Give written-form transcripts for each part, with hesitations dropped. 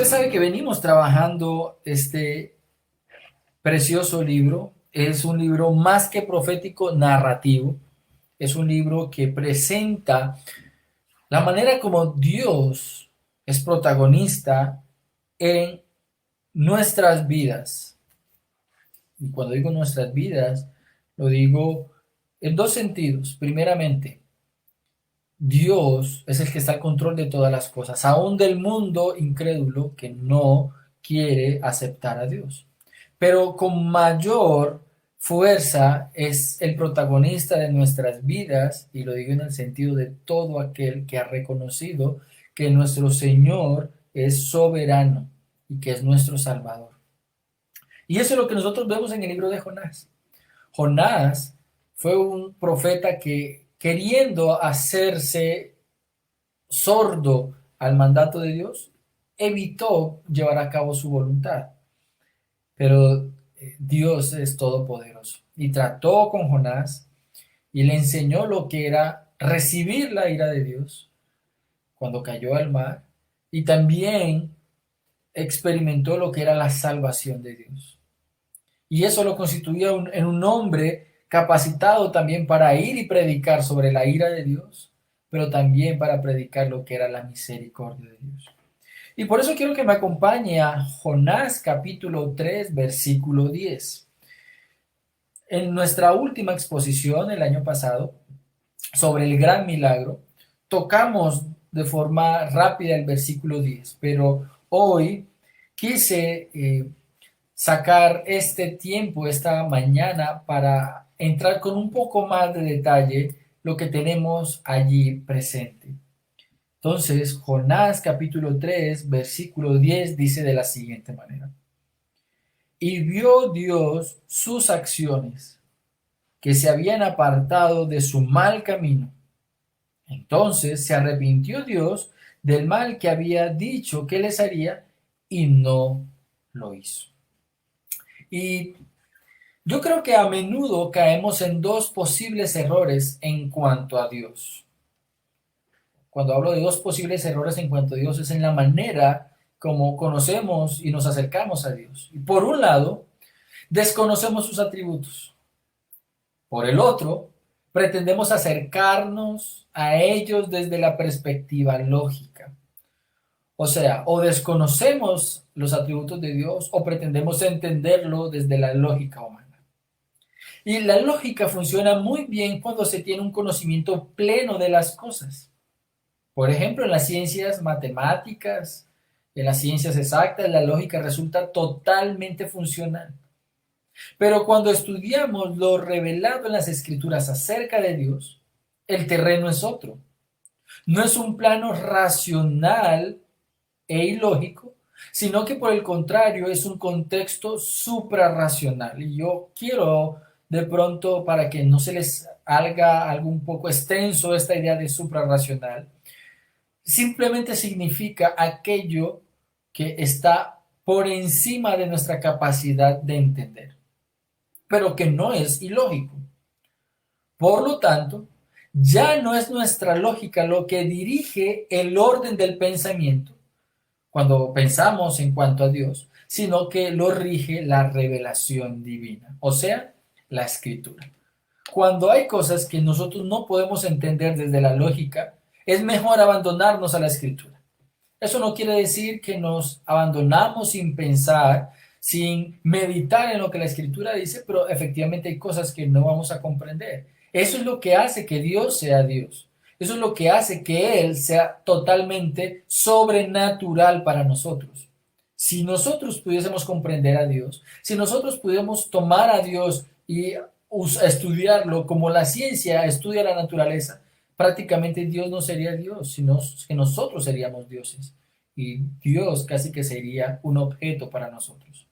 Usted sabe que venimos trabajando este precioso libro. Es un libro más que profético, narrativo. Es un libro que presenta la manera como Dios es protagonista en nuestras vidas. Y cuando digo nuestras vidas, lo digo en dos sentidos. Primeramente, Dios es el que está al control de todas las cosas, aún del mundo incrédulo que no quiere aceptar a Dios. Pero con mayor fuerza es el protagonista de nuestras vidas, y lo digo en el sentido de todo aquel que ha reconocido que nuestro Señor es soberano y que es nuestro Salvador. Y eso es lo que nosotros vemos en el libro de Jonás. Jonás fue un profeta que, queriendo hacerse sordo al mandato de Dios, evitó llevar a cabo su voluntad. Pero Dios es todopoderoso y trató con Jonás y le enseñó lo que era recibir la ira de Dios cuando cayó al mar, y también experimentó lo que era la salvación de Dios. Y eso lo constituía en un hombre capacitado también para ir y predicar sobre la ira de Dios, pero también para predicar lo que era la misericordia de Dios. Y por eso quiero que me acompañe a Jonás capítulo 3 versículo 10. En nuestra última exposición el año pasado sobre el gran milagro, tocamos de forma rápida el versículo 10, pero hoy quise sacar este tiempo, esta mañana, para entrar con un poco más de detalle lo que tenemos allí presente. Entonces, Jonás capítulo 3, versículo 10 dice de la siguiente manera: Y vio Dios sus acciones, que se habían apartado de su mal camino. Entonces se arrepintió Dios del mal que había dicho que les haría y no lo hizo. Y yo creo que a menudo caemos en dos posibles errores en cuanto a Dios. Cuando hablo de dos posibles errores en cuanto a Dios, es en la manera como conocemos y nos acercamos a Dios. Y por un lado, desconocemos sus atributos. Por el otro, pretendemos acercarnos a ellos desde la perspectiva lógica. O sea, o desconocemos los atributos de Dios o pretendemos entenderlo desde la lógica humana. Y la lógica funciona muy bien cuando se tiene un conocimiento pleno de las cosas. Por ejemplo, en las ciencias matemáticas, en las ciencias exactas, la lógica resulta totalmente funcional. Pero cuando estudiamos lo revelado en las escrituras acerca de Dios, el terreno es otro. No es un plano racional e ilógico, sino que por el contrario es un contexto suprarracional. Y yo quiero de pronto, para que no se les haga algo un poco extenso esta idea de suprarracional, simplemente significa aquello que está por encima de nuestra capacidad de entender, pero que no es ilógico. Por lo tanto, ya no es nuestra lógica lo que dirige el orden del pensamiento cuando pensamos en cuanto a Dios, sino que lo rige la revelación divina, o sea, la escritura. Cuando hay cosas que nosotros no podemos entender desde la lógica, es mejor abandonarnos a la escritura. Eso no quiere decir que nos abandonamos sin pensar, sin meditar en lo que la escritura dice, pero efectivamente hay cosas que no vamos a comprender. Eso es lo que hace que Dios sea Dios. Eso es lo que hace que Él sea totalmente sobrenatural para nosotros. Si nosotros pudiésemos comprender a Dios, si nosotros pudiésemos tomar a Dios y estudiarlo como la ciencia estudia la naturaleza, prácticamente Dios no sería Dios, sino que nosotros seríamos dioses. Y Dios casi que sería un objeto para nosotros.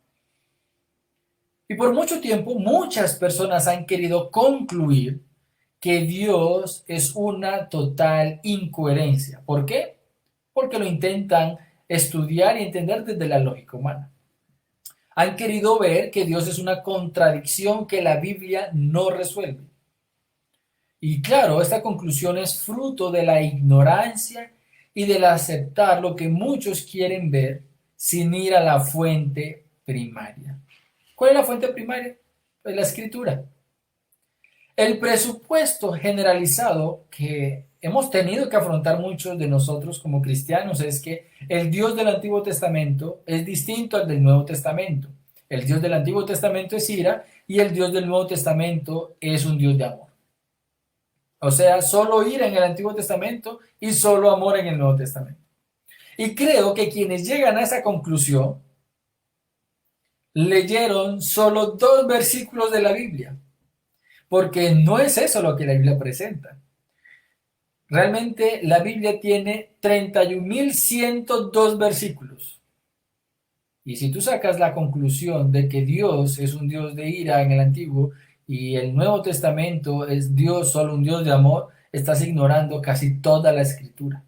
Y por mucho tiempo, muchas personas han querido concluir que Dios es una total incoherencia. ¿Por qué? Porque lo intentan estudiar y entender desde la lógica humana. Han querido ver que Dios es una contradicción que la Biblia no resuelve. Y claro, esta conclusión es fruto de la ignorancia y del aceptar lo que muchos quieren ver sin ir a la fuente primaria. ¿Cuál es la fuente primaria? Pues la escritura. El presupuesto generalizado que hemos tenido que afrontar muchos de nosotros como cristianos es que el Dios del Antiguo Testamento es distinto al del Nuevo Testamento. El Dios del Antiguo Testamento es ira y el Dios del Nuevo Testamento es un Dios de amor. O sea, solo ira en el Antiguo Testamento y solo amor en el Nuevo Testamento. Y creo que quienes llegan a esa conclusión leyeron solo 2 versículos de la Biblia, porque no es eso lo que la Biblia presenta. Realmente la Biblia tiene 31.102 versículos. Y si tú sacas la conclusión de que Dios es un Dios de ira en el Antiguo y el Nuevo Testamento es Dios solo un Dios de amor, estás ignorando casi toda la Escritura.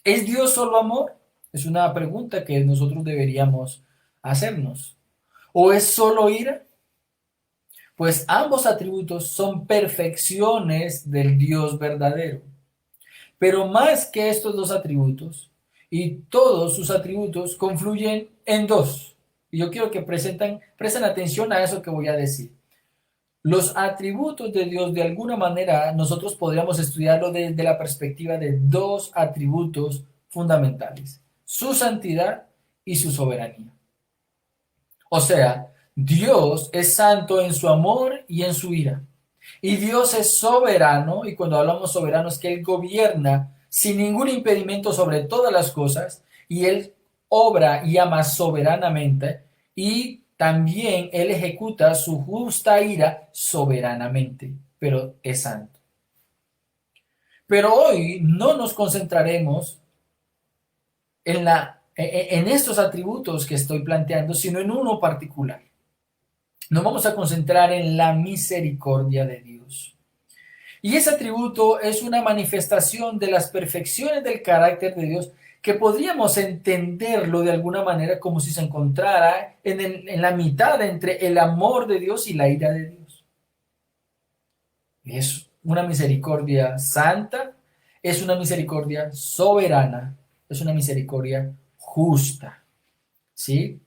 ¿Es Dios solo amor? Es una pregunta que nosotros deberíamos hacernos. ¿O es solo ira? Pues ambos atributos son perfecciones del Dios verdadero. Pero más que estos 2 atributos, y todos sus atributos confluyen en 2. Y yo quiero que presten atención a eso que voy a decir. Los atributos de Dios, de alguna manera, nosotros podríamos estudiarlo desde la perspectiva de 2 atributos fundamentales: su santidad y su soberanía. O sea, Dios es santo en su amor y en su ira. Y Dios es soberano, y cuando hablamos soberano es que Él gobierna sin ningún impedimento sobre todas las cosas, y Él obra y ama soberanamente, y también Él ejecuta su justa ira soberanamente, pero es santo. Pero hoy no nos concentraremos en estos atributos que estoy planteando, sino en uno particular. Nos vamos a concentrar en la misericordia de Dios. Y ese atributo es una manifestación de las perfecciones del carácter de Dios, que podríamos entenderlo de alguna manera como si se encontrara en la mitad entre el amor de Dios y la ira de Dios. Es una misericordia santa, es una misericordia soberana, es una misericordia justa. ¿Sí?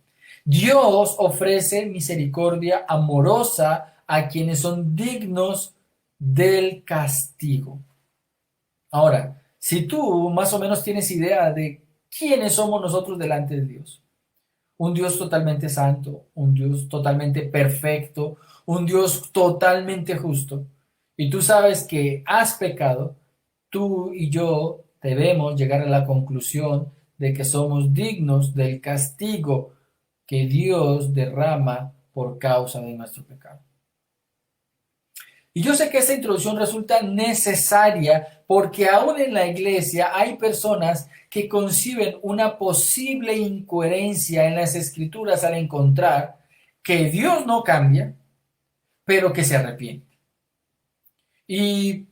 Dios ofrece misericordia amorosa a quienes son dignos del castigo. Ahora, si tú más o menos tienes idea de quiénes somos nosotros delante de Dios, un Dios totalmente santo, un Dios totalmente perfecto, un Dios totalmente justo, y tú sabes que has pecado, tú y yo debemos llegar a la conclusión de que somos dignos del castigo que Dios derrama por causa de nuestro pecado. Y yo sé que esta introducción resulta necesaria porque aún en la iglesia hay personas que conciben una posible incoherencia en las escrituras al encontrar que Dios no cambia, pero que se arrepiente. Y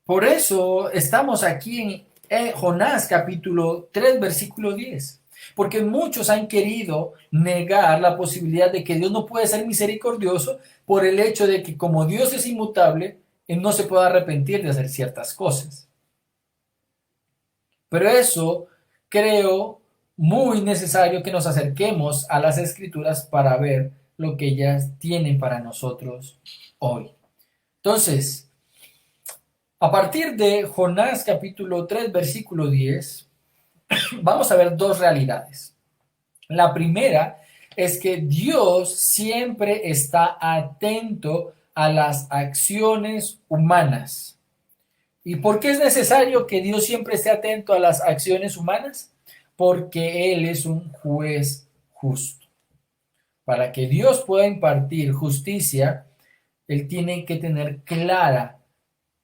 por eso estamos aquí en Jonás capítulo 3 versículo 10. Porque muchos han querido negar la posibilidad de que Dios no puede ser misericordioso por el hecho de que como Dios es inmutable, Él no se puede arrepentir de hacer ciertas cosas. Pero eso creo muy necesario que nos acerquemos a las Escrituras para ver lo que ellas tienen para nosotros hoy. Entonces, a partir de Jonás capítulo 3 versículo 10, vamos a ver 2 realidades. La primera es que Dios siempre está atento a las acciones humanas. ¿Y por qué es necesario que Dios siempre esté atento a las acciones humanas? Porque Él es un juez justo. Para que Dios pueda impartir justicia, Él tiene que tener clara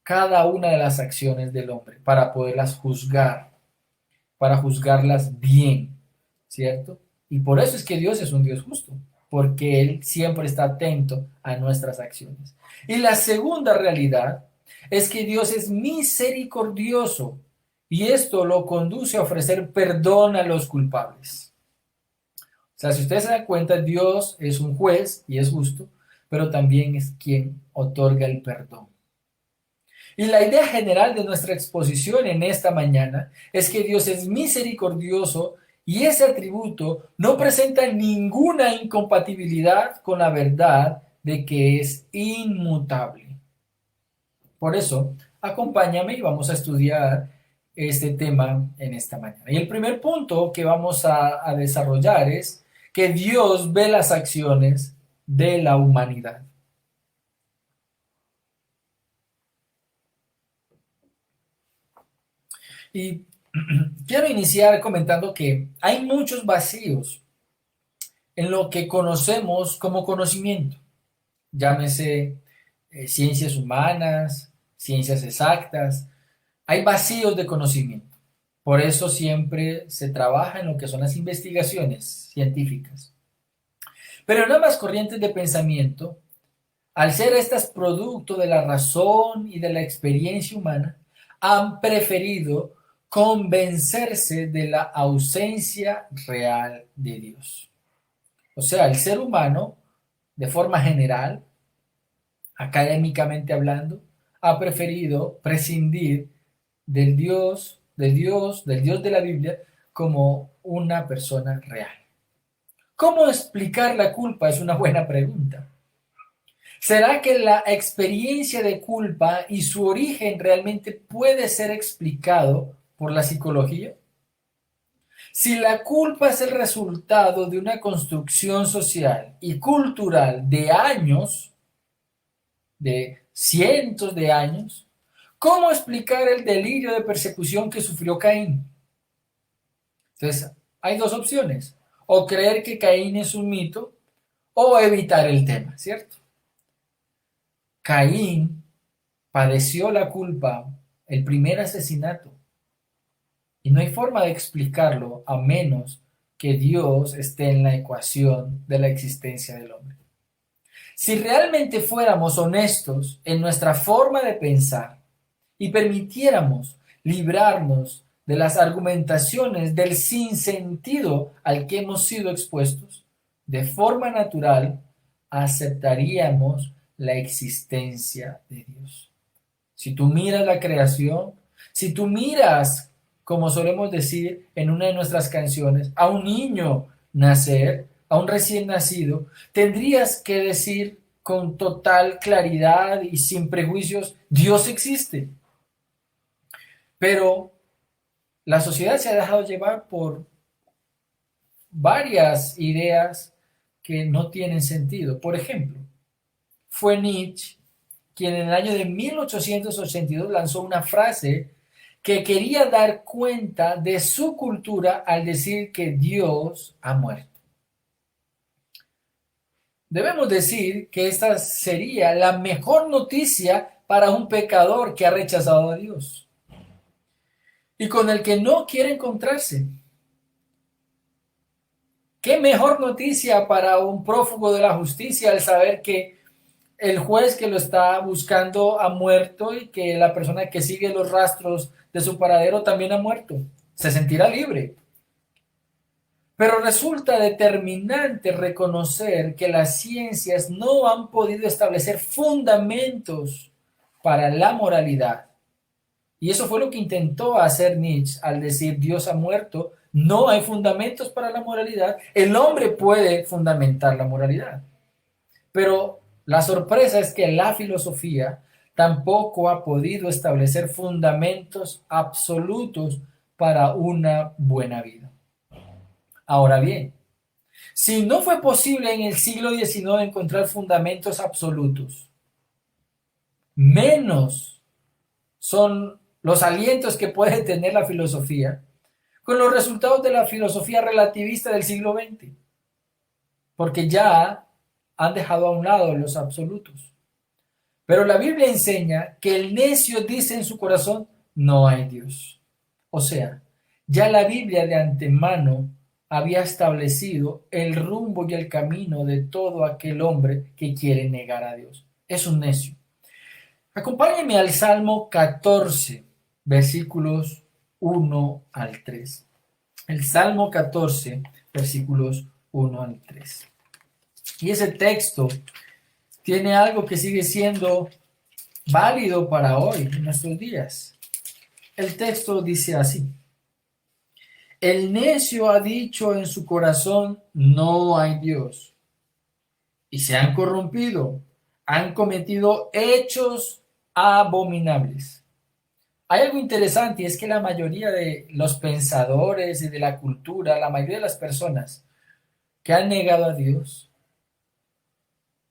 cada una de las acciones del hombre para poderlas juzgar, para juzgarlas bien, ¿cierto? Y por eso es que Dios es un Dios justo, porque Él siempre está atento a nuestras acciones. Y la segunda realidad es que Dios es misericordioso y esto lo conduce a ofrecer perdón a los culpables. O sea, si ustedes se dan cuenta, Dios es un juez y es justo, pero también es quien otorga el perdón. Y la idea general de nuestra exposición en esta mañana es que Dios es misericordioso Y ese atributo no presenta ninguna incompatibilidad con la verdad de que es inmutable. Por eso, acompáñame y vamos a estudiar este tema en esta mañana. Y el primer punto que vamos a desarrollar es que Dios ve las acciones de la humanidad. Y quiero iniciar comentando que hay muchos vacíos en lo que conocemos como conocimiento. Llámese ciencias humanas, ciencias exactas. Hay vacíos de conocimiento. Por eso siempre se trabaja en lo que son las investigaciones científicas. Pero en ambas corrientes de pensamiento, al ser estas producto de la razón y de la experiencia humana, han preferido convencerse de la ausencia real de Dios. O sea, el ser humano, de forma general, académicamente hablando, ha preferido prescindir del Dios de la Biblia como una persona real. ¿Cómo explicar la culpa? Es una buena pregunta. ¿Será que la experiencia de culpa y su origen realmente puede ser explicado por la psicología? Si la culpa es el resultado de una construcción social y cultural de años, de cientos de años, ¿cómo explicar el delirio de persecución que sufrió Caín? Entonces, hay dos opciones, o creer que Caín es un mito o evitar el tema, ¿cierto? Caín padeció la culpa, el primer asesinato, y no hay forma de explicarlo a menos que Dios esté en la ecuación de la existencia del hombre. Si realmente fuéramos honestos en nuestra forma de pensar y permitiéramos librarnos de las argumentaciones del sinsentido al que hemos sido expuestos, de forma natural aceptaríamos la existencia de Dios. Si tú miras la creación, si tú miras, como solemos decir en una de nuestras canciones, a un niño nacer, a un recién nacido, tendrías que decir con total claridad y sin prejuicios, Dios existe. Pero la sociedad se ha dejado llevar por varias ideas que no tienen sentido. Por ejemplo, fue Nietzsche quien en el año de 1882 lanzó una frase que quería dar cuenta de su cultura al decir que Dios ha muerto. Debemos decir que esta sería la mejor noticia para un pecador que ha rechazado a Dios y con el que no quiere encontrarse. ¿Qué mejor noticia para un prófugo de la justicia al saber que el juez que lo está buscando ha muerto y que la persona que sigue los rastros de su paradero también ha muerto? Se sentirá libre. Pero resulta determinante reconocer que las ciencias no han podido establecer fundamentos para la moralidad. Y eso fue lo que intentó hacer Nietzsche al decir Dios ha muerto, no hay fundamentos para la moralidad, el hombre puede fundamentar la moralidad. Pero la sorpresa es que la filosofía tampoco ha podido establecer fundamentos absolutos para una buena vida. Ahora bien, si no fue posible en el siglo XIX encontrar fundamentos absolutos, menos son los alientos que puede tener la filosofía con los resultados de la filosofía relativista del siglo XX, porque ya han dejado a un lado los absolutos. Pero la Biblia enseña que el necio dice en su corazón, no hay Dios. O sea, ya la Biblia de antemano había establecido el rumbo y el camino de todo aquel hombre que quiere negar a Dios. Es un necio. Acompáñenme al Salmo 14, versículos 1 al 3. El Salmo 14, versículos 1 al 3. Y ese texto tiene algo que sigue siendo válido para hoy, en nuestros días. El texto dice así: El necio ha dicho en su corazón, no hay Dios. Y se han corrompido, han cometido hechos abominables. Hay algo interesante y es que la mayoría de los pensadores y de la cultura, la mayoría de las personas que han negado a Dios,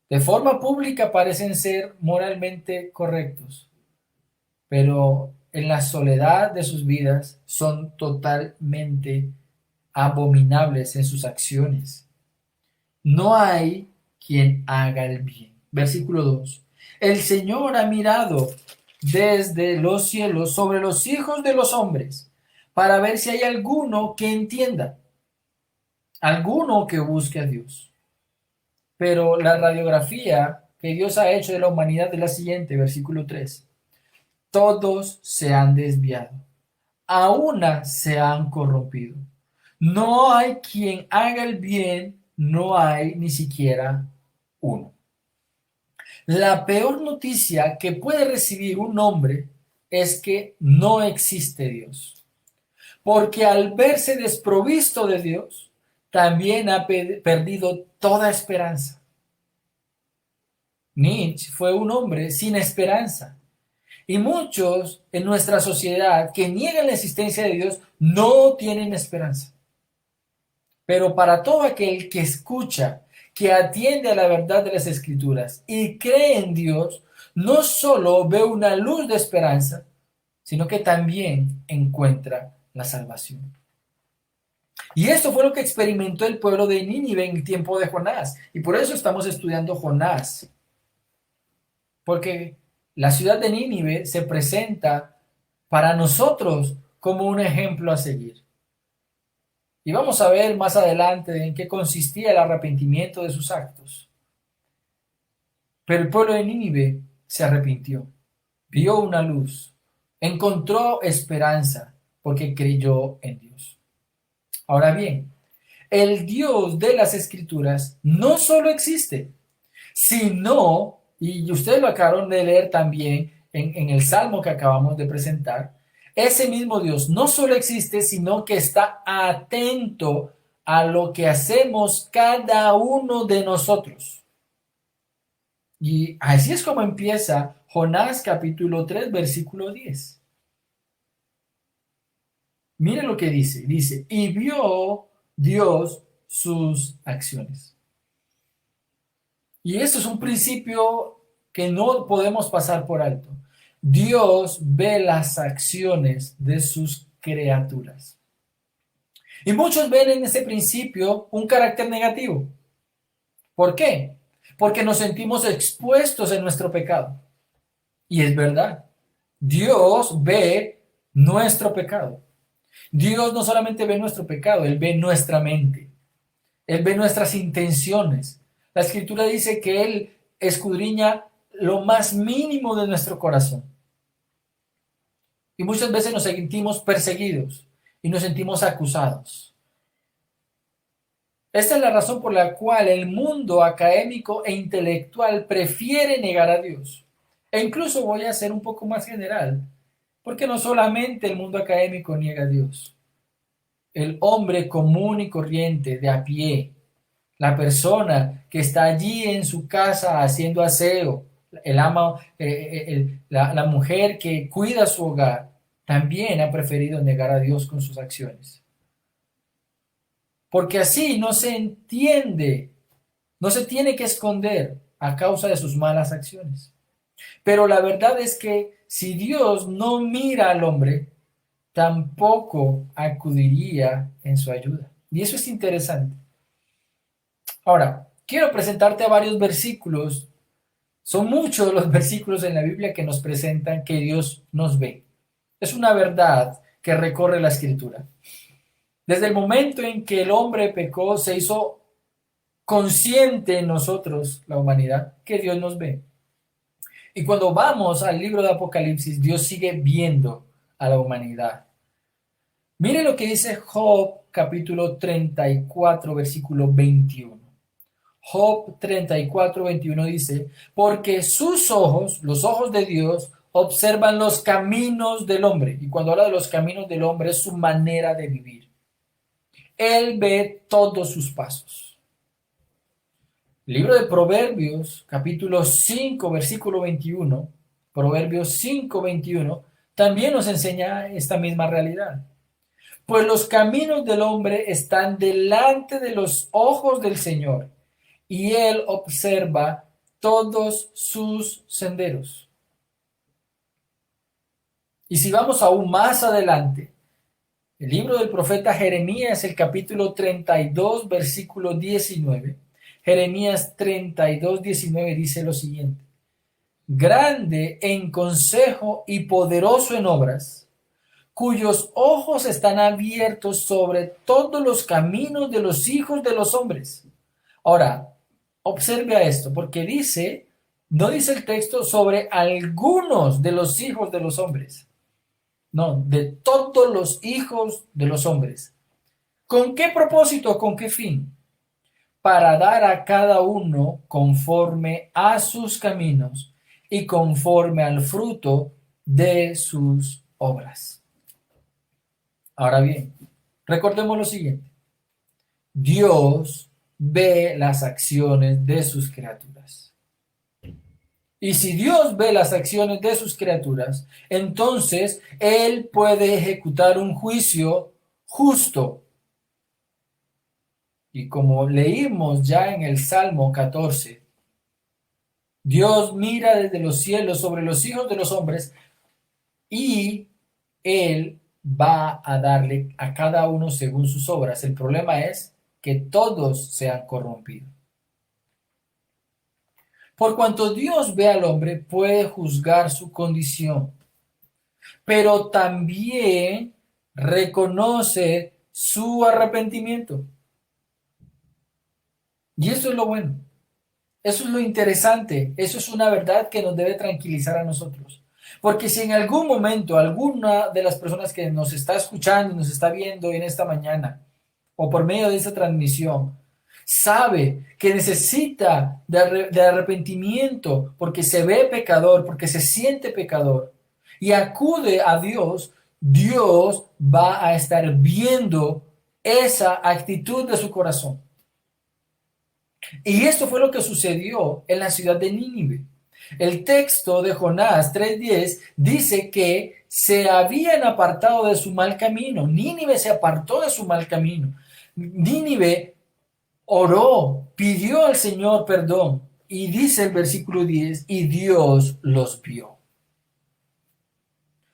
de forma pública parecen ser moralmente correctos, pero en la soledad de sus vidas son totalmente abominables en sus acciones. No hay quien haga el bien. Versículo 2. El Señor ha mirado desde los cielos sobre los hijos de los hombres para ver si hay alguno que entienda, alguno que busque a Dios. Pero la radiografía que Dios ha hecho de la humanidad es la siguiente, versículo 3. Todos se han desviado, a una se han corrompido. No hay quien haga el bien, no hay ni siquiera uno. La peor noticia que puede recibir un hombre es que no existe Dios, porque al verse desprovisto de Dios, también ha perdido toda esperanza. Nietzsche fue un hombre sin esperanza. Y muchos en nuestra sociedad que niegan la existencia de Dios no tienen esperanza. Pero para todo aquel que escucha, que atiende a la verdad de las Escrituras y cree en Dios, no solo ve una luz de esperanza, sino que también encuentra la salvación. Y esto fue lo que experimentó el pueblo de Nínive en el tiempo de Jonás. Y por eso estamos estudiando Jonás. Porque la ciudad de Nínive se presenta para nosotros como un ejemplo a seguir. Y vamos a ver más adelante en qué consistía el arrepentimiento de sus actos. Pero el pueblo de Nínive se arrepintió, vio una luz, encontró esperanza porque creyó en Dios. Ahora bien, el Dios de las Escrituras no solo existe, sino, y ustedes lo acabaron de leer también en el Salmo que acabamos de presentar, ese mismo Dios no solo existe, sino que está atento a lo que hacemos cada uno de nosotros. Y así es como empieza Jonás capítulo 3, versículo 10. Mire lo que dice. Dice, y vio Dios sus acciones. Y esto es un principio que no podemos pasar por alto. Dios ve las acciones de sus criaturas. Y muchos ven en ese principio un carácter negativo. ¿Por qué? Porque nos sentimos expuestos en nuestro pecado. Y es verdad. Dios ve nuestro pecado. Dios no solamente ve nuestro pecado, Él ve nuestra mente. Él ve nuestras intenciones. La Escritura dice que Él escudriña lo más mínimo de nuestro corazón. Y muchas veces nos sentimos perseguidos y nos sentimos acusados. Esta es la razón por la cual el mundo académico e intelectual prefiere negar a Dios. E incluso voy a ser un poco más general, porque no solamente el mundo académico niega a Dios. El hombre común y corriente, de a pie, la persona que está allí en su casa haciendo aseo, la mujer que cuida su hogar, también ha preferido negar a Dios con sus acciones. Porque así no se entiende, no se tiene que esconder a causa de sus malas acciones. Pero la verdad es que si Dios no mira al hombre, tampoco acudiría en su ayuda. Y eso es interesante. Ahora, quiero presentarte varios versículos. Son muchos los versículos en la Biblia que nos presentan que Dios nos ve. Es una verdad que recorre la Escritura. Desde el momento en que el hombre pecó, se hizo consciente en nosotros, la humanidad, que Dios nos ve. Y cuando vamos al libro de Apocalipsis, Dios sigue viendo a la humanidad. Mire lo que dice Job capítulo 34, versículo 21. Job 34, 21 dice, porque sus ojos, los ojos de Dios, observan los caminos del hombre. Y cuando habla de los caminos del hombre es su manera de vivir. Él ve todos sus pasos. El libro de Proverbios, capítulo 5, versículo 21, Proverbios 5, 21, también nos enseña esta misma realidad. Pues los caminos del hombre están delante de los ojos del Señor, y Él observa todos sus senderos. Y si vamos aún más adelante, el libro del profeta Jeremías, el capítulo 32, versículo 19, Jeremías 32, 19 dice lo siguiente: grande en consejo y poderoso en obras, cuyos ojos están abiertos sobre todos los caminos de los hijos de los hombres. Ahora, observe a esto, porque no dice el texto sobre algunos de los hijos de los hombres, no, de todos los hijos de los hombres. ¿Con qué propósito? ¿Con qué fin? Para dar a cada uno conforme a sus caminos y conforme al fruto de sus obras. Ahora bien, recordemos lo siguiente. Dios ve las acciones de sus criaturas. Y si Dios ve las acciones de sus criaturas, entonces Él puede ejecutar un juicio justo. Y como leímos ya en el Salmo 14, Dios mira desde los cielos sobre los hijos de los hombres y Él va a darle a cada uno según sus obras. El problema es que todos se han corrompido. Por cuanto Dios ve al hombre, puede juzgar su condición, pero también reconoce su arrepentimiento. Y eso es lo bueno. Eso es lo interesante. Eso es una verdad que nos debe tranquilizar a nosotros. Porque si en algún momento alguna de las personas que nos está escuchando, nos está viendo en esta mañana, o por medio de esta transmisión, sabe que necesita de arrepentimiento porque se ve pecador, porque se siente pecador, y acude a Dios, Dios va a estar viendo esa actitud de su corazón. Y esto fue lo que sucedió en la ciudad de Nínive. El texto de Jonás 3:10 dice que se habían apartado de su mal camino. Nínive se apartó de su mal camino. Nínive oró, pidió al Señor perdón. Y dice el versículo 10, y Dios los vio.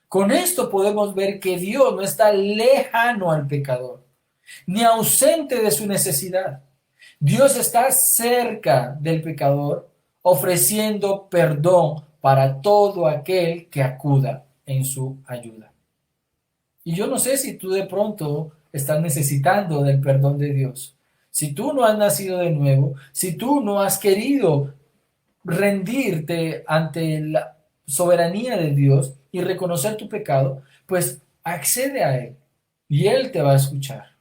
Con esto podemos ver que Dios no está lejano al pecador, ni ausente de su necesidad. Dios está cerca del pecador, ofreciendo perdón para todo aquel que acuda en su ayuda. Y yo no sé si tú de pronto estás necesitando del perdón de Dios. Si tú no has nacido de nuevo, si tú no has querido rendirte ante la soberanía de Dios y reconocer tu pecado, pues accede a Él y Él te va a escuchar.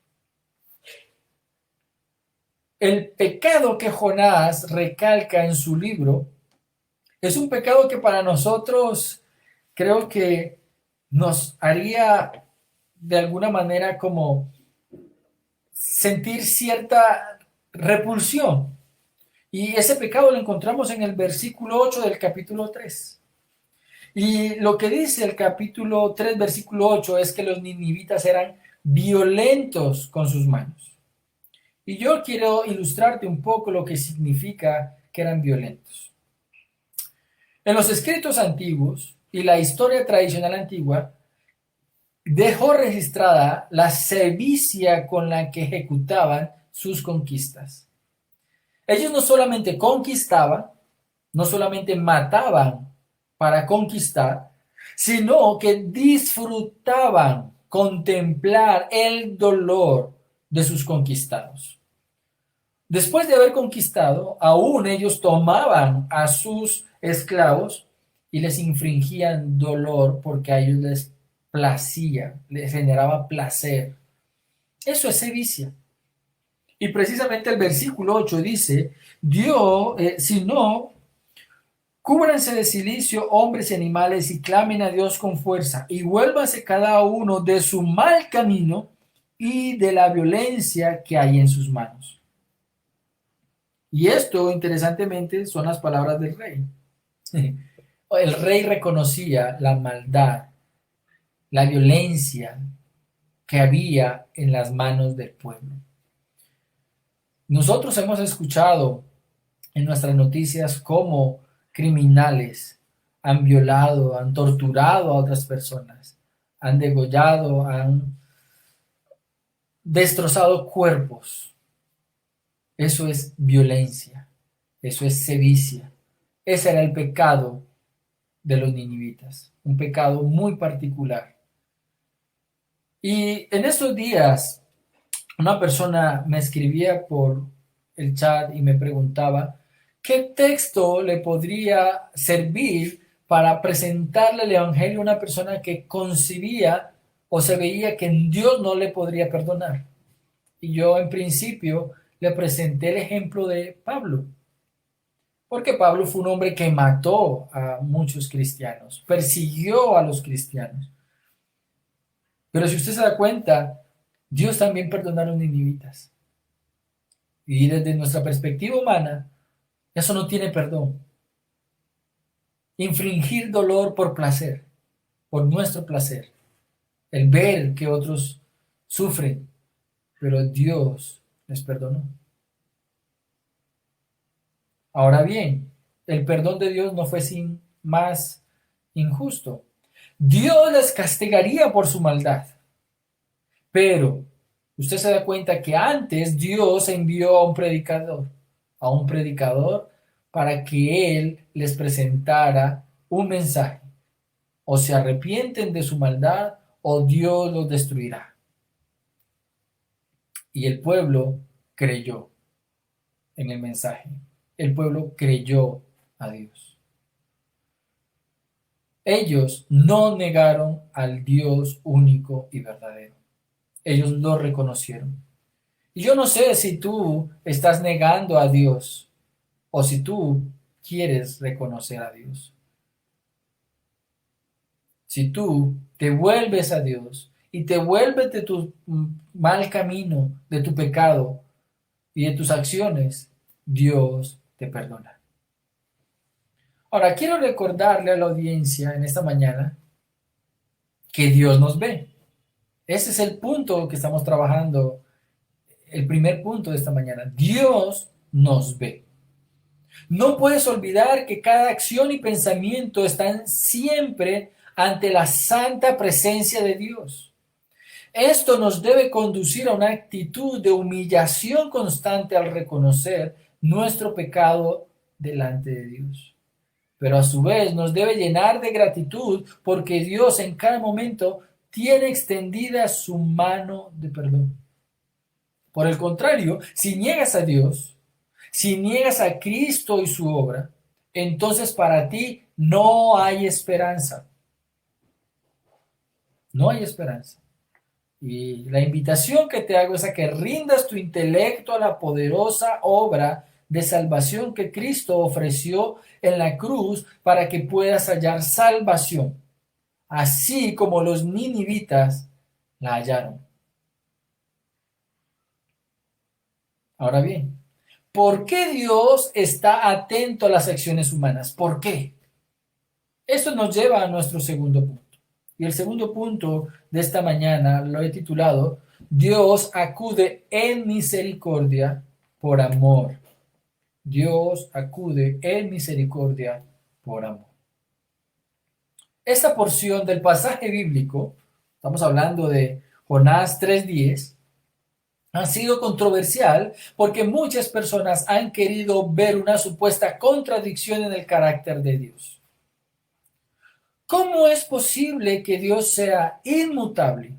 El pecado que Jonás recalca en su libro es un pecado que para nosotros creo que nos haría de alguna manera como sentir cierta repulsión. Y ese pecado lo encontramos en el versículo 8 del capítulo 3. Y lo que dice el capítulo 3, versículo 8 es que los ninivitas eran violentos con sus manos. Y yo quiero ilustrarte un poco lo que significa que eran violentos. En los escritos antiguos y la historia tradicional antigua, dejó registrada la sevicia con la que ejecutaban sus conquistas. Ellos no solamente conquistaban, no solamente mataban para conquistar, sino que disfrutaban contemplar el dolor de sus conquistados. Después de haber conquistado, aún ellos tomaban a sus esclavos y les infringían dolor porque a ellos les placía, les generaba placer. Eso es sevicia. Y precisamente el versículo 8 dice, Dios, si no, cúbranse de cilicio hombres y animales y clamen a Dios con fuerza y vuélvanse cada uno de su mal camino y de la violencia que hay en sus manos. Y esto, interesantemente, son las palabras del rey. El rey reconocía la maldad, la violencia que había en las manos del pueblo. Nosotros hemos escuchado en nuestras noticias cómo criminales han violado, han torturado a otras personas, han degollado, han destrozado cuerpos. Eso es violencia, eso es sevicia. Ese era el pecado de los ninivitas, un pecado muy particular. Y en estos días, una persona me escribía por el chat y me preguntaba qué texto le podría servir para presentarle el Evangelio a una persona que concebía o se veía que Dios no le podría perdonar. Y yo en principio le presenté el ejemplo de Pablo, porque Pablo fue un hombre que mató a muchos cristianos, persiguió a los cristianos. Pero si usted se da cuenta, Dios también perdonó a los ninivitas. Y desde nuestra perspectiva humana, eso no tiene perdón. Infringir dolor por placer, por nuestro placer. El ver que otros sufren, pero Dios les perdonó. Ahora bien, el perdón de Dios no fue sin más injusto. Dios les castigaría por su maldad. Pero usted se da cuenta que antes Dios envió a un predicador para que él les presentara un mensaje. O se arrepienten de su maldad o Dios los destruirá. Y el pueblo creyó en el mensaje. El pueblo creyó a Dios. Ellos no negaron al Dios único y verdadero. Ellos lo reconocieron. Y yo no sé si tú estás negando a Dios o si tú quieres reconocer a Dios. Si tú te vuelves a Dios y te vuelves de tu mal camino, de tu pecado y de tus acciones, Dios te perdona. Ahora, quiero recordarle a la audiencia en esta mañana que Dios nos ve. Ese es el punto que estamos trabajando, el primer punto de esta mañana. Dios nos ve. No puedes olvidar que cada acción y pensamiento están siempre ante la santa presencia de Dios. Esto nos debe conducir a una actitud de humillación constante al reconocer nuestro pecado delante de Dios. Pero a su vez nos debe llenar de gratitud porque Dios en cada momento tiene extendida su mano de perdón. Por el contrario, si niegas a Dios, si niegas a Cristo y su obra, entonces para ti no hay esperanza. No hay esperanza. Y la invitación que te hago es a que rindas tu intelecto a la poderosa obra de salvación que Cristo ofreció en la cruz para que puedas hallar salvación, así como los ninivitas la hallaron. Ahora bien, ¿por qué Dios está atento a las acciones humanas? ¿Por qué? Esto nos lleva a nuestro segundo punto. Y el segundo punto de esta mañana lo he titulado Dios acude en misericordia por amor. Dios acude en misericordia por amor. Esta porción del pasaje bíblico, estamos hablando de Jonás 3:10, ha sido controversial porque muchas personas han querido ver una supuesta contradicción en el carácter de Dios. ¿Cómo es posible que Dios sea inmutable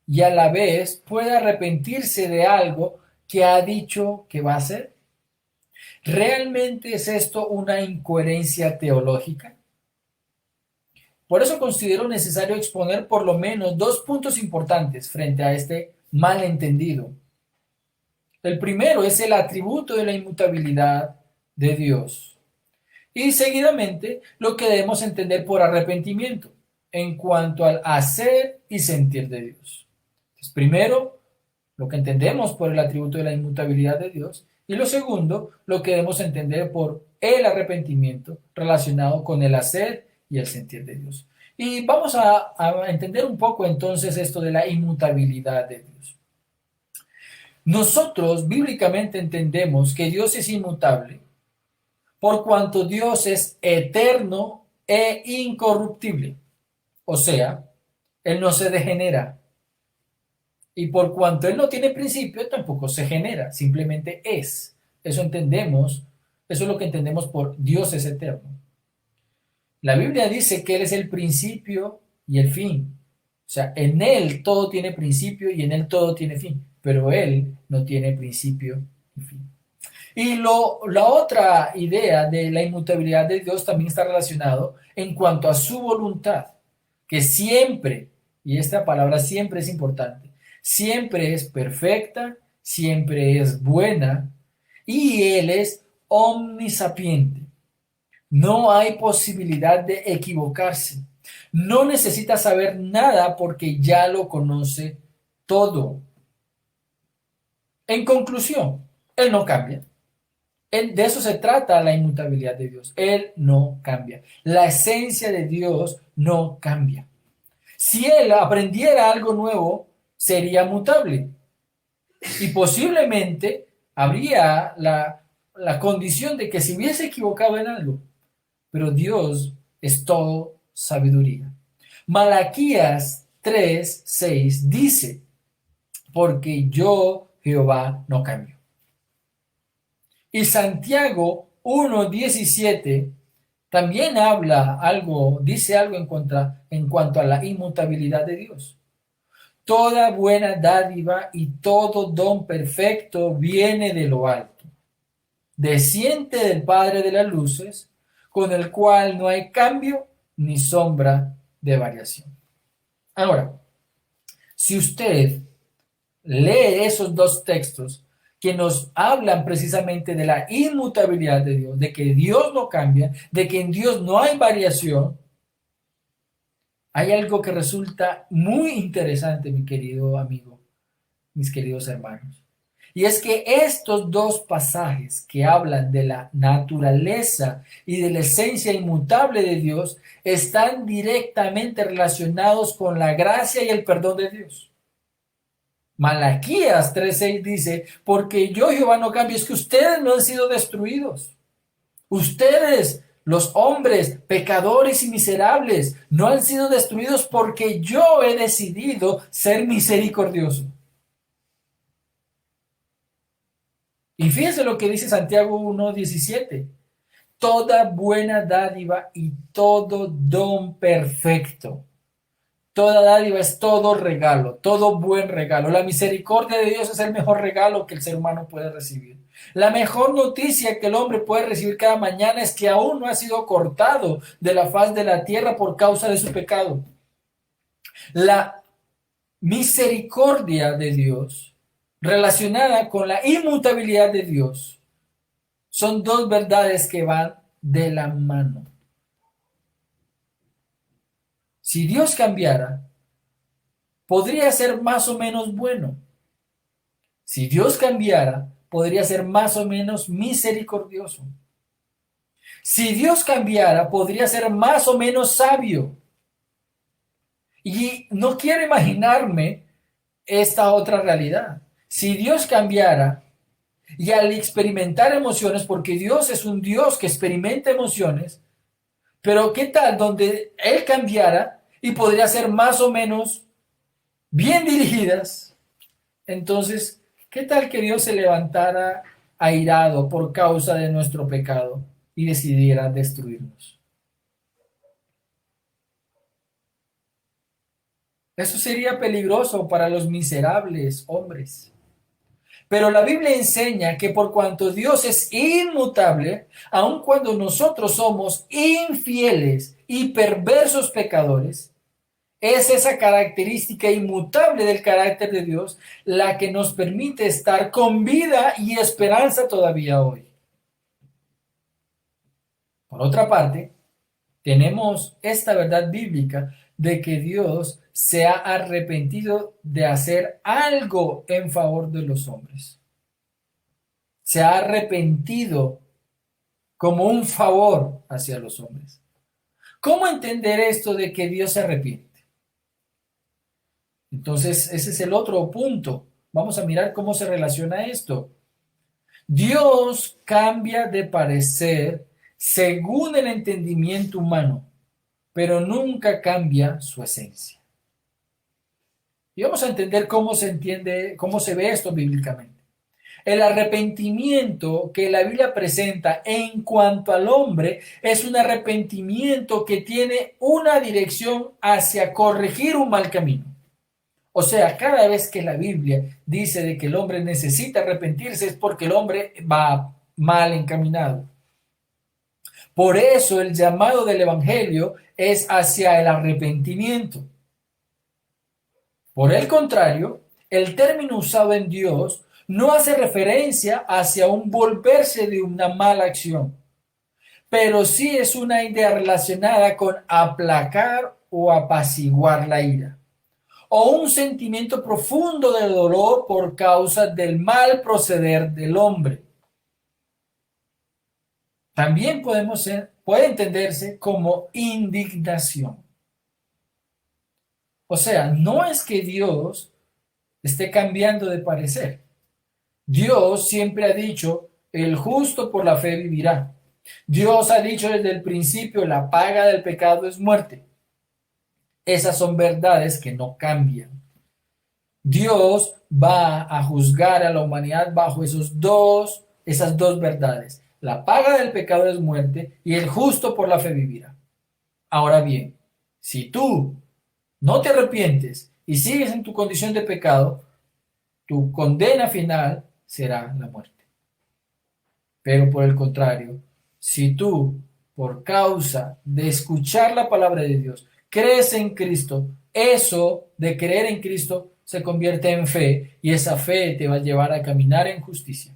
y a la vez pueda arrepentirse de algo que ha dicho que va a hacer? ¿Realmente es esto una incoherencia teológica? Por eso considero necesario exponer por lo menos dos puntos importantes frente a este malentendido. El primero es el atributo de la inmutabilidad de Dios. Y seguidamente lo que debemos entender por arrepentimiento en cuanto al hacer y sentir de Dios. Entonces, primero, lo que entendemos por el atributo de la inmutabilidad de Dios, y lo segundo, lo que debemos entender por el arrepentimiento relacionado con el hacer y el sentir de Dios. Y vamos a entender un poco entonces esto de la inmutabilidad de Dios. Nosotros bíblicamente entendemos que Dios es inmutable por cuanto Dios es eterno e incorruptible. O sea, Él no se degenera. Y por cuanto Él no tiene principio, tampoco se genera, simplemente es. Eso entendemos, eso es lo que entendemos por Dios es eterno. La Biblia dice que Él es el principio y el fin. O sea, en Él todo tiene principio y en Él todo tiene fin, pero Él no tiene principio y fin. Y la otra idea de la inmutabilidad de Dios también está relacionado en cuanto a su voluntad, que siempre, y esta palabra siempre es importante, siempre es perfecta, siempre es buena, y Él es omnisapiente. No hay posibilidad de equivocarse. No necesita saber nada porque ya lo conoce todo. En conclusión, Él no cambia. De eso se trata la inmutabilidad de Dios. Él no cambia. La esencia de Dios no cambia. Si Él aprendiera algo nuevo, sería mutable. Y posiblemente habría la condición de que se hubiese equivocado en algo. Pero Dios es todo sabiduría. Malaquías 3:6 dice, porque yo, Jehová, no cambio. Y Santiago 1:17 también dice algo en cuanto a la inmutabilidad de Dios. Toda buena dádiva y todo don perfecto viene de lo alto. Desciende del Padre de las luces, con el cual no hay cambio ni sombra de variación. Ahora, si usted lee esos dos textos que nos hablan precisamente de la inmutabilidad de Dios, de que Dios no cambia, de que en Dios no hay variación, hay algo que resulta muy interesante, mi querido amigo, mis queridos hermanos. Y es que estos dos pasajes que hablan de la naturaleza y de la esencia inmutable de Dios están directamente relacionados con la gracia y el perdón de Dios. Malaquías 3:6 dice, porque yo Jehová no cambio, es que ustedes no han sido destruidos. Ustedes, los hombres, pecadores y miserables, no han sido destruidos porque yo he decidido ser misericordioso. Y fíjense lo que dice Santiago 1:17. Toda buena dádiva y todo don perfecto. Toda dádiva es todo regalo, todo buen regalo. La misericordia de Dios es el mejor regalo que el ser humano puede recibir. La mejor noticia que el hombre puede recibir cada mañana es que aún no ha sido cortado de la faz de la tierra por causa de su pecado. La misericordia de Dios relacionada con la inmutabilidad de Dios son dos verdades que van de la mano. Si Dios cambiara, podría ser más o menos bueno. Si Dios cambiara, podría ser más o menos misericordioso. Si Dios cambiara, podría ser más o menos sabio. Y no quiero imaginarme esta otra realidad. Si Dios cambiara y al experimentar emociones, porque Dios es un Dios que experimenta emociones, pero ¿qué tal donde Él cambiara y podría ser más o menos bien dirigidas? Entonces, ¿qué tal que Dios se levantara airado por causa de nuestro pecado y decidiera destruirnos? Eso sería peligroso para los miserables hombres. Pero la Biblia enseña que por cuanto Dios es inmutable, aun cuando nosotros somos infieles y perversos pecadores, es esa característica inmutable del carácter de Dios la que nos permite estar con vida y esperanza todavía hoy. Por otra parte, tenemos esta verdad bíblica de que Dios se ha arrepentido de hacer algo en favor de los hombres. Se ha arrepentido como un favor hacia los hombres. ¿Cómo entender esto de que Dios se arrepiente? Entonces, ese es el otro punto. Vamos a mirar cómo se relaciona esto. Dios cambia de parecer según el entendimiento humano, pero nunca cambia su esencia. Y vamos a entender cómo se entiende, cómo se ve esto bíblicamente. El arrepentimiento que la Biblia presenta en cuanto al hombre es un arrepentimiento que tiene una dirección hacia corregir un mal camino. O sea, cada vez que la Biblia dice de que el hombre necesita arrepentirse es porque el hombre va mal encaminado. Por eso el llamado del Evangelio es hacia el arrepentimiento. Por el contrario, el término usado en Dios no hace referencia hacia un volverse de una mala acción, pero sí es una idea relacionada con aplacar o apaciguar la ira, o un sentimiento profundo de dolor por causa del mal proceder del hombre. También puede entenderse como indignación. O sea, no es que Dios esté cambiando de parecer. Dios siempre ha dicho, el justo por la fe vivirá. Dios ha dicho desde el principio, la paga del pecado es muerte. Esas son verdades que no cambian. Dios va a juzgar a la humanidad bajo esas dos verdades. La paga del pecado es muerte y el justo por la fe vivirá. Ahora bien, si tú no te arrepientes y sigues en tu condición de pecado, tu condena final será la muerte. Pero por el contrario, si tú, por causa de escuchar la palabra de Dios, crees en Cristo, eso de creer en Cristo se convierte en fe y esa fe te va a llevar a caminar en justicia.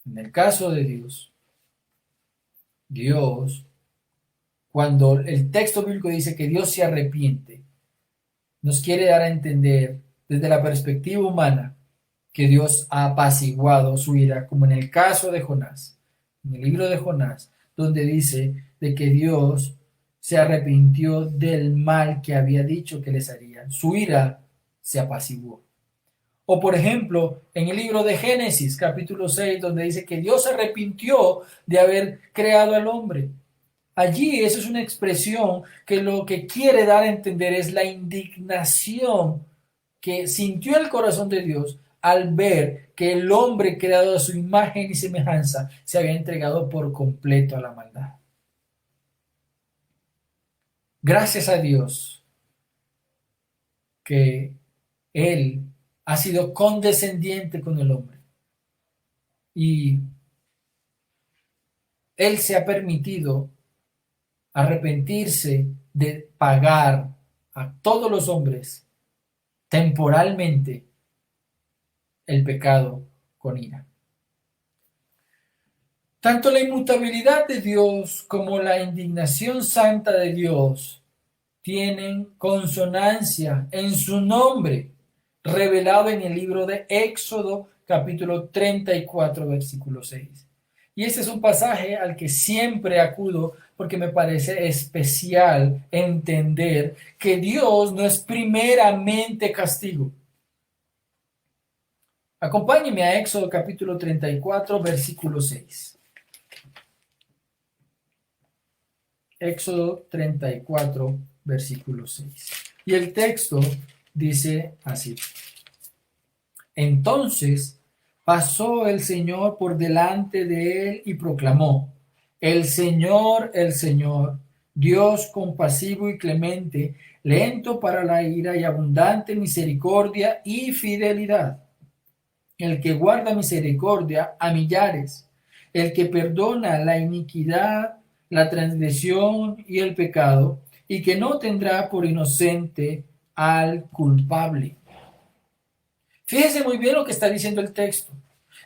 En el caso de Dios, cuando el texto bíblico dice que Dios se arrepiente, nos quiere dar a entender desde la perspectiva humana que Dios ha apaciguado su ira, como en el caso de Jonás, en el libro de Jonás, donde dice de que Dios se arrepintió del mal que había dicho que les haría. Su ira se apaciguó. O por ejemplo, en el libro de Génesis, capítulo 6, donde dice que Dios se arrepintió de haber creado al hombre. Allí eso es una expresión que lo que quiere dar a entender es la indignación que sintió el corazón de Dios al ver que el hombre creado a su imagen y semejanza se había entregado por completo a la maldad. Gracias a Dios que Él ha sido condescendiente con el hombre y Él se ha permitido arrepentirse de pagar a todos los hombres temporalmente el pecado con ira. Tanto la inmutabilidad de Dios como la indignación santa de Dios tienen consonancia en su nombre, revelado en el libro de Éxodo, capítulo 34, versículo 6. Y este es un pasaje al que siempre acudo porque me parece especial entender que Dios no es primeramente castigo. Acompáñeme a Éxodo capítulo 34, versículo 6. Éxodo 34, versículo 6. Y el texto dice así. Entonces pasó el Señor por delante de él y proclamó, el Señor, Dios compasivo y clemente, lento para la ira y abundante en misericordia y fidelidad, el que guarda misericordia a millares, el que perdona la iniquidad, la transgresión y el pecado, y que no tendrá por inocente al culpable. Fíjese muy bien lo que está diciendo el texto.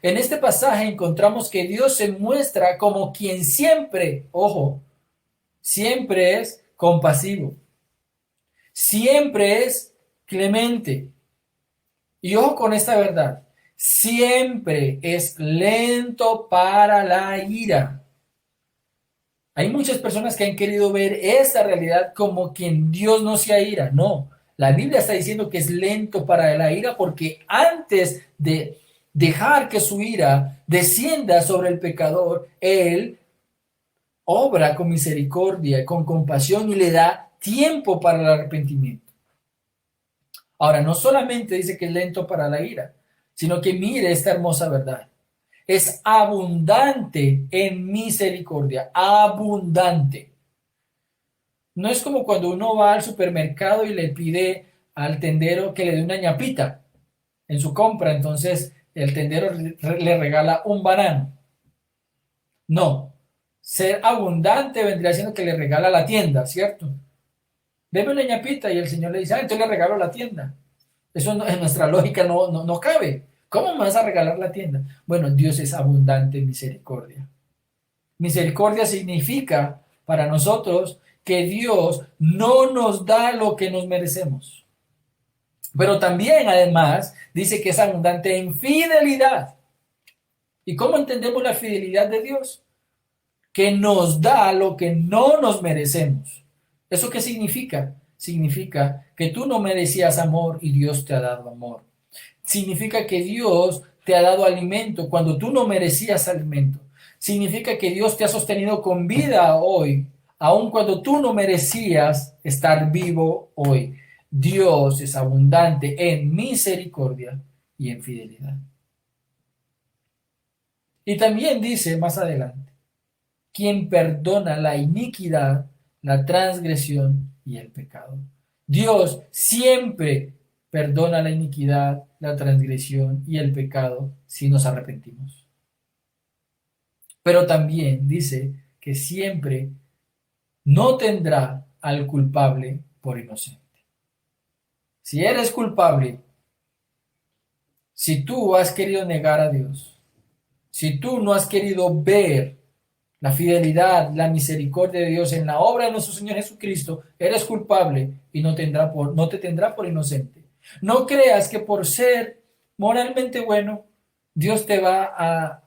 En este pasaje encontramos que Dios se muestra como quien siempre, ojo, siempre es compasivo, siempre es clemente. Y ojo con esta verdad, siempre es lento para la ira. Hay muchas personas que han querido ver esta realidad como que en Dios no se aira. No, la Biblia está diciendo que es lento para la ira porque antes de dejar que su ira descienda sobre el pecador, Él obra con misericordia, con compasión y le da tiempo para el arrepentimiento. Ahora, no solamente dice que es lento para la ira, sino que mire esta hermosa verdad. Es abundante en misericordia, abundante. No es como cuando uno va al supermercado y le pide al tendero que le dé una ñapita en su compra, entonces el tendero le regala un banano. No, ser abundante vendría siendo que le regala la tienda, ¿cierto? Deme una ñapita y el Señor le dice, entonces le regalo la tienda. Eso en nuestra lógica no cabe. ¿Cómo me vas a regalar la tienda? Bueno, Dios es abundante en misericordia. Misericordia significa para nosotros que Dios no nos da lo que nos merecemos. Pero también, además, dice que es abundante en fidelidad. ¿Y cómo entendemos la fidelidad de Dios? Que nos da lo que no nos merecemos. ¿Eso qué significa? Significa que tú no merecías amor y Dios te ha dado amor. Significa que Dios te ha dado alimento cuando tú no merecías alimento. Significa que Dios te ha sostenido con vida hoy, aun cuando tú no merecías estar vivo hoy. Dios es abundante en misericordia y en fidelidad. Y también dice más adelante, quien perdona la iniquidad, la transgresión y el pecado. Dios siempre perdona la iniquidad, la transgresión y el pecado si nos arrepentimos. Pero también dice que siempre no tendrá al culpable por inocente. Si eres culpable, si tú has querido negar a Dios, si tú no has querido ver la fidelidad, la misericordia de Dios en la obra de nuestro Señor Jesucristo, eres culpable y no te tendrá por inocente. No creas que por ser moralmente bueno, Dios te va a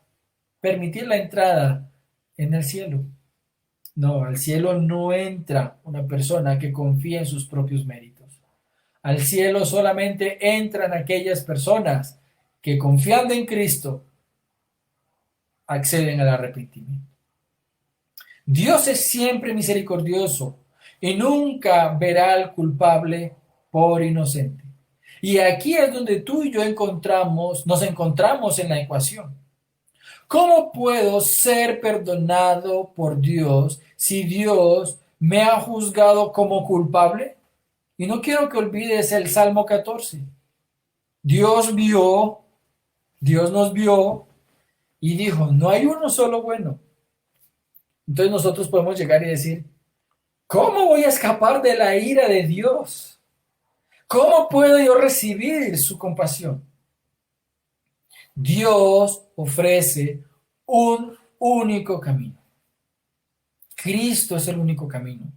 permitir la entrada en el cielo. No, al cielo no entra una persona que confía en sus propios méritos. Al cielo solamente entran aquellas personas que confiando en Cristo acceden al arrepentimiento. Dios es siempre misericordioso y nunca verá al culpable por inocente. Y aquí es donde tú y yo nos encontramos en la ecuación. ¿Cómo puedo ser perdonado por Dios si Dios me ha juzgado como culpable? Y no quiero que olvides el Salmo 14. Dios vio, Dios nos vio y dijo, no hay uno solo bueno. Entonces nosotros podemos llegar y decir, ¿cómo voy a escapar de la ira de Dios? ¿Cómo puedo yo recibir su compasión? Dios ofrece un único camino. Cristo es el único camino.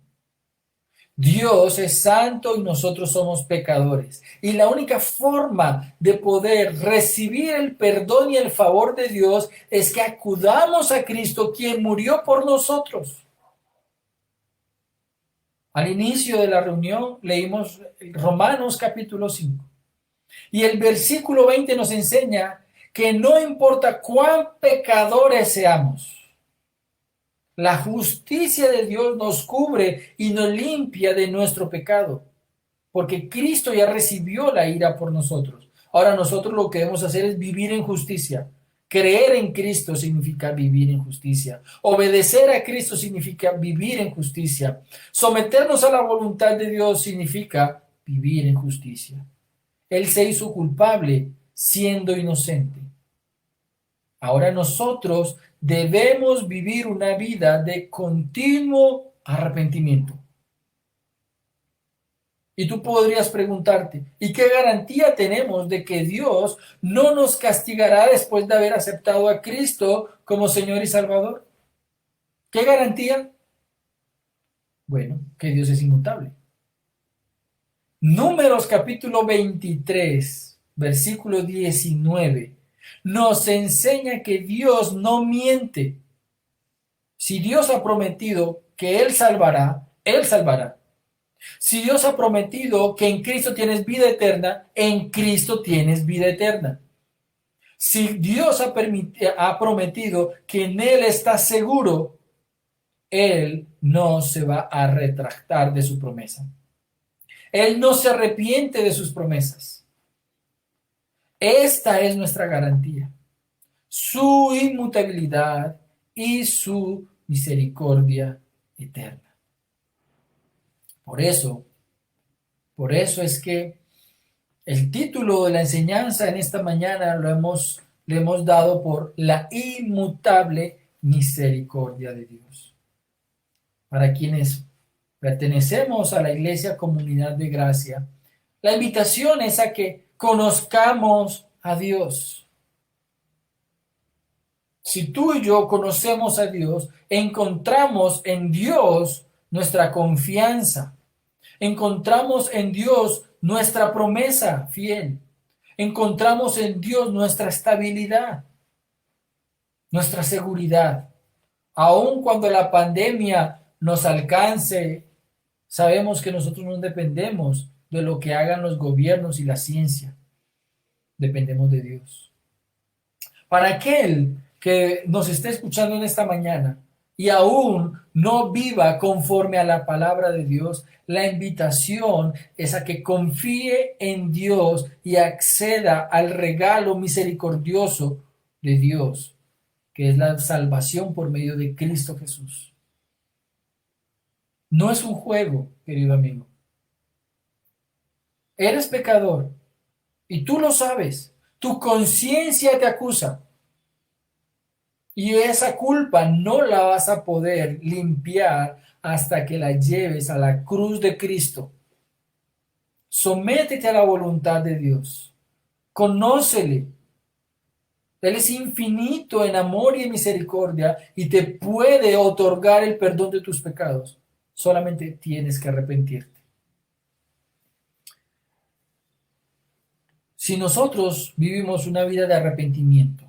Dios es santo y nosotros somos pecadores. Y la única forma de poder recibir el perdón y el favor de Dios es que acudamos a Cristo, quien murió por nosotros. Al inicio de la reunión leímos Romanos capítulo 5. Y el versículo 20 nos enseña que no importa cuán pecadores seamos, la justicia de Dios nos cubre y nos limpia de nuestro pecado, porque Cristo ya recibió la ira por nosotros. Ahora nosotros lo que debemos hacer es vivir en justicia. Creer en Cristo significa vivir en justicia. Obedecer a Cristo significa vivir en justicia. Someternos a la voluntad de Dios significa vivir en justicia. Él se hizo culpable siendo inocente. Ahora nosotros debemos vivir una vida de continuo arrepentimiento. Y tú podrías preguntarte, ¿y qué garantía tenemos de que Dios no nos castigará después de haber aceptado a Cristo como Señor y Salvador? ¿Qué garantía? Bueno, que Dios es inmutable. Números capítulo 23, versículo 19, nos enseña que Dios no miente. Si Dios ha prometido que Él salvará, Él salvará. Si Dios ha prometido que en Cristo tienes vida eterna, en Cristo tienes vida eterna. Si Dios ha prometido que en Él estás seguro, Él no se va a retractar de su promesa. Él no se arrepiente de sus promesas. Esta es nuestra garantía. Su inmutabilidad y su misericordia eterna. Por eso es que el título de la enseñanza en esta mañana le hemos dado por la inmutable misericordia de Dios. Para quienes pertenecemos a la Iglesia Comunidad de Gracia, la invitación es a que conozcamos a Dios. Si tú y yo conocemos a Dios, encontramos en Dios nuestra confianza. Encontramos en Dios nuestra promesa fiel. Encontramos en Dios nuestra estabilidad, nuestra seguridad. Aun cuando la pandemia nos alcance, sabemos que nosotros no dependemos de lo que hagan los gobiernos y la ciencia. Dependemos de Dios. Para aquel que nos esté escuchando en esta mañana y aún no viva conforme a la palabra de Dios, la invitación es a que confíe en Dios y acceda al regalo misericordioso de Dios, que es la salvación por medio de Cristo Jesús. No es un juego, querido amigo. Eres pecador y tú lo sabes. Tu conciencia te acusa. Y esa culpa no la vas a poder limpiar hasta que la lleves a la cruz de Cristo. Sométete a la voluntad de Dios. Conócele. Él es infinito en amor y en misericordia y te puede otorgar el perdón de tus pecados. Solamente tienes que arrepentirte. Si nosotros vivimos una vida de arrepentimiento,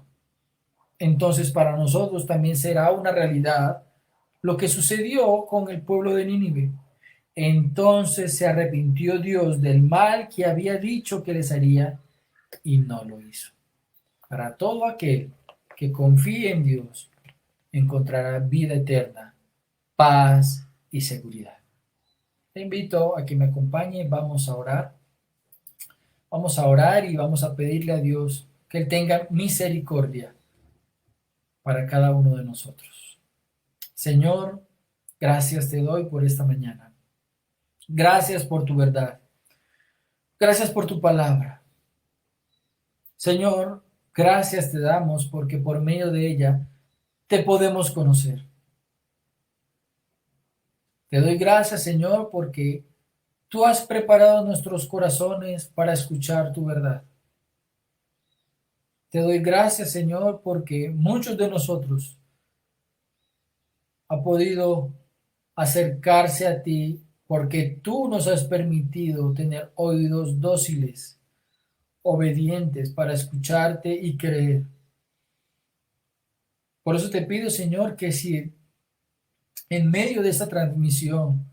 entonces para nosotros también será una realidad lo que sucedió con el pueblo de Nínive. Entonces se arrepintió Dios del mal que había dicho que les haría y no lo hizo. Para todo aquel que confíe en Dios, encontrará vida eterna, paz y seguridad. Te invito a que me acompañe, vamos a orar. Vamos a orar y vamos a pedirle a Dios que Él tenga misericordia para cada uno de nosotros. Señor, gracias te doy por esta mañana. Gracias por tu verdad. Gracias por tu palabra. Señor, gracias te damos porque por medio de ella te podemos conocer. Te doy gracias, Señor, porque tú has preparado nuestros corazones para escuchar tu verdad. Te doy gracias, Señor, porque muchos de nosotros han podido acercarse a ti porque tú nos has permitido tener oídos dóciles, obedientes para escucharte y creer. Por eso te pido, Señor, que si en medio de esta transmisión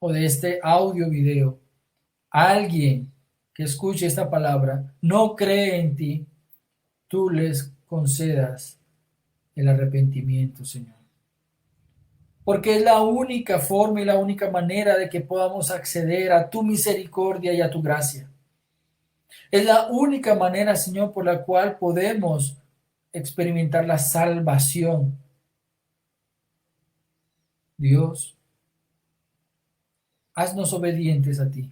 o de este audio video, alguien que escuche esta palabra no cree en ti, tú les concedas el arrepentimiento, Señor. Porque es la única forma y la única manera de que podamos acceder a tu misericordia y a tu gracia. Es la única manera, Señor, por la cual podemos experimentar la salvación. Dios, haznos obedientes a ti.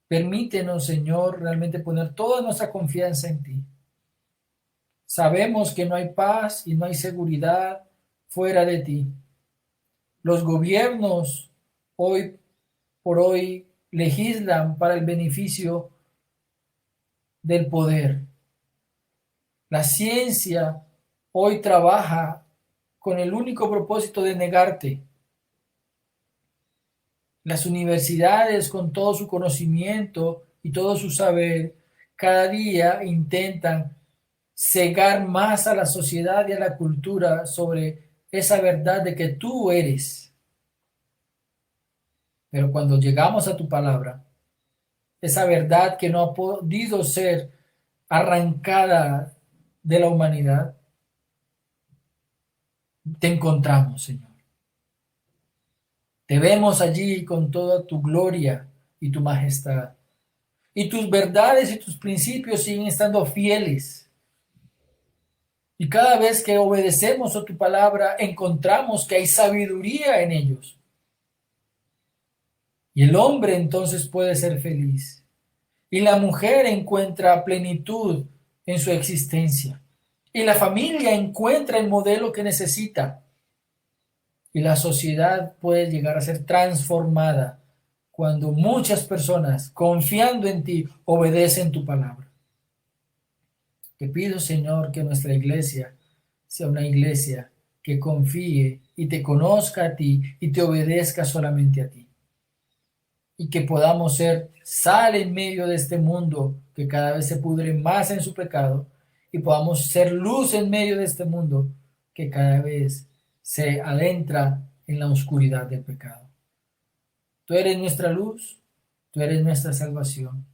Permítenos, Señor, realmente poner toda nuestra confianza en ti. Sabemos que no hay paz y no hay seguridad fuera de ti. Los gobiernos hoy por hoy legislan para el beneficio del poder. La ciencia hoy trabaja con el único propósito de negarte. Las universidades, con todo su conocimiento y todo su saber, cada día intentan cegar más a la sociedad y a la cultura sobre esa verdad de que tú eres. Pero cuando llegamos a tu palabra, esa verdad que no ha podido ser arrancada de la humanidad, te encontramos, Señor. Te vemos allí con toda tu gloria y tu majestad. Y tus verdades y tus principios siguen estando fieles. Y cada vez que obedecemos a tu palabra, encontramos que hay sabiduría en ellos. Y el hombre entonces puede ser feliz. Y la mujer encuentra plenitud en su existencia. Y la familia encuentra el modelo que necesita. Y la sociedad puede llegar a ser transformada cuando muchas personas, confiando en ti, obedecen tu palabra. Te pido, Señor, que nuestra iglesia sea una iglesia que confíe y te conozca a ti y te obedezca solamente a ti. Y que podamos ser sal en medio de este mundo que cada vez se pudre más en su pecado, y podamos ser luz en medio de este mundo que cada vez se adentra en la oscuridad del pecado. Tú eres nuestra luz, tú eres nuestra salvación.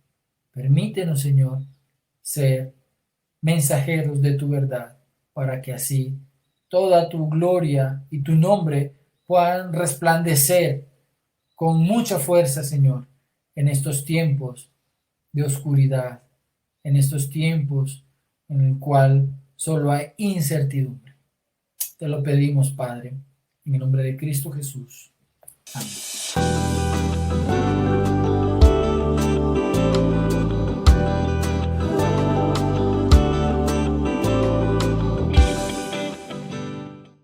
Permítenos, Señor, ser mensajeros de tu verdad, para que así toda tu gloria y tu nombre puedan resplandecer con mucha fuerza, Señor, en estos tiempos de oscuridad, en estos tiempos en el cual solo hay incertidumbre. Te lo pedimos, Padre, en el nombre de Cristo Jesús. Amén.